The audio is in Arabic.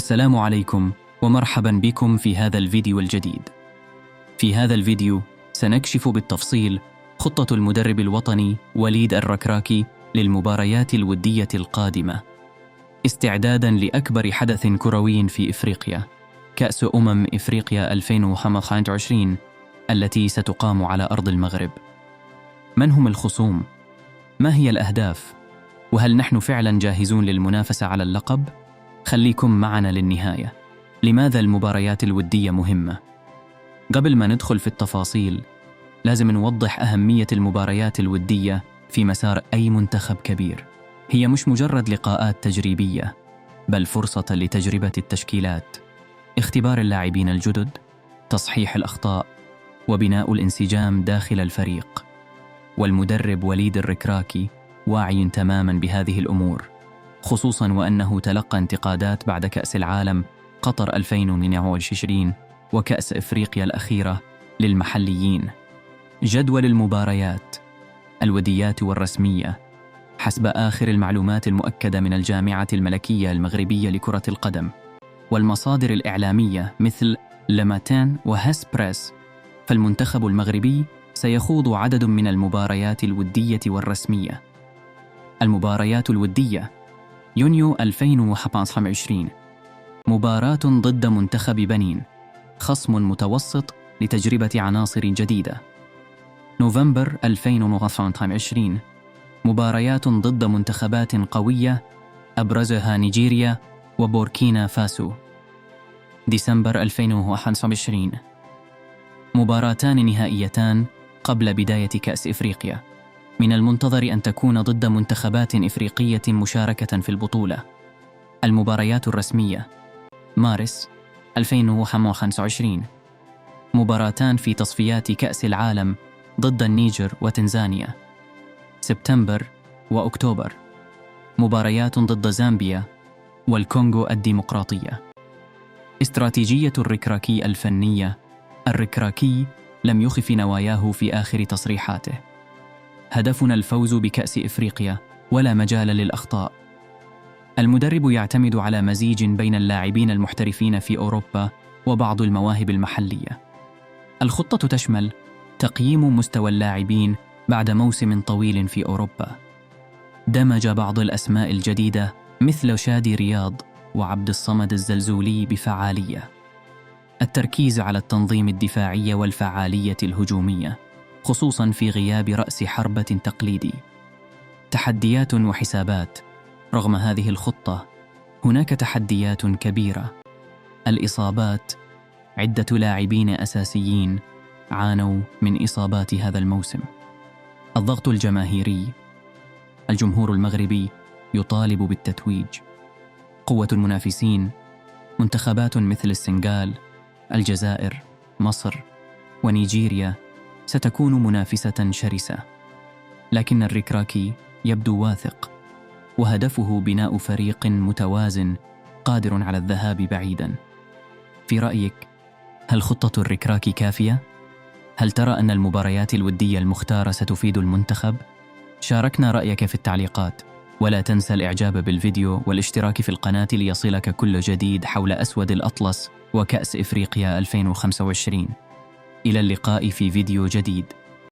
السلام عليكم ومرحبا بكم في هذا الفيديو الجديد. في هذا الفيديو سنكشف بالتفصيل خطة المدرب الوطني وليد الركراكي للمباريات الودية القادمة، استعدادا لأكبر حدث كروي في إفريقيا، كأس إفريقيا 2025 التي ستقام على أرض المغرب. من هم الخصوم؟ ما هي الأهداف؟ وهل نحن فعلا جاهزون للمنافسة على اللقب؟ خليكم معنا للنهاية. لماذا المباريات الودية مهمة؟ قبل ما ندخل في التفاصيل لازم نوضح أهمية المباريات الودية في مسار أي منتخب كبير. هي مش مجرد لقاءات تجريبية، بل فرصة لتجربة التشكيلات، اختبار اللاعبين الجدد، تصحيح الأخطاء، وبناء الانسجام داخل الفريق. والمدرب وليد الركراكي واعي تماما بهذه الأمور، خصوصا وأنه تلقى انتقادات بعد كأس العالم قطر 2022 وكأس إفريقيا الأخيرة للمحليين. جدول المباريات الوديات والرسمية حسب آخر المعلومات المؤكدة من الجامعة الملكية المغربية لكرة القدم والمصادر الإعلامية مثل لماتان وهسبريس، فالمنتخب المغربي سيخوض عدد من المباريات الودية والرسمية. المباريات الودية: يونيو 2025 مباراة ضد منتخب بنين، خصم متوسط لتجربة عناصر جديدة. نوفمبر 2025 مباريات ضد منتخبات قوية أبرزها نيجيريا وبوركينا فاسو. ديسمبر 2025 مباراتان نهائيتان قبل بداية كأس إفريقيا، من المنتظر أن تكون ضد منتخبات إفريقية مشاركة في البطولة. المباريات الرسمية: مارس 2025 مباراتان في تصفيات كأس العالم ضد النيجر وتنزانيا. سبتمبر وأكتوبر مباريات ضد زامبيا والكونغو الديمقراطية. استراتيجية الركراكي الفنية: الركراكي لم يخف نواياه في آخر تصريحاته. هدفنا الفوز بكأس إفريقيا ولا مجال للأخطاء. المدرب يعتمد على مزيج بين اللاعبين المحترفين في أوروبا وبعض المواهب المحلية. الخطة تشمل تقييم مستوى اللاعبين بعد موسم طويل في أوروبا. دمج بعض الأسماء الجديدة مثل شادي رياض وعبد الصمد الزلزولي بفعالية. التركيز على التنظيم الدفاعي والفعالية الهجومية، خصوصاً في غياب رأس حربة تقليدي. تحديات وحسابات: رغم هذه الخطة هناك تحديات كبيرة. الإصابات: عدة لاعبين أساسيين عانوا من إصابات هذا الموسم. الضغط الجماهيري: الجمهور المغربي يطالب بالتتويج. قوة المنافسين: منتخبات مثل السنغال، الجزائر، مصر ونيجيريا ستكون منافسة شرسة. لكن الركراكي يبدو واثق، وهدفه بناء فريق متوازن قادر على الذهاب بعيدا. في رأيك، هل خطة الركراكي كافية؟ هل ترى أن المباريات الودية المختارة ستفيد المنتخب؟ شاركنا رأيك في التعليقات، ولا تنسى الإعجاب بالفيديو والاشتراك في القناة ليصلك كل جديد حول أسود الأطلس وكأس إفريقيا 2025. إلى اللقاء في فيديو جديد.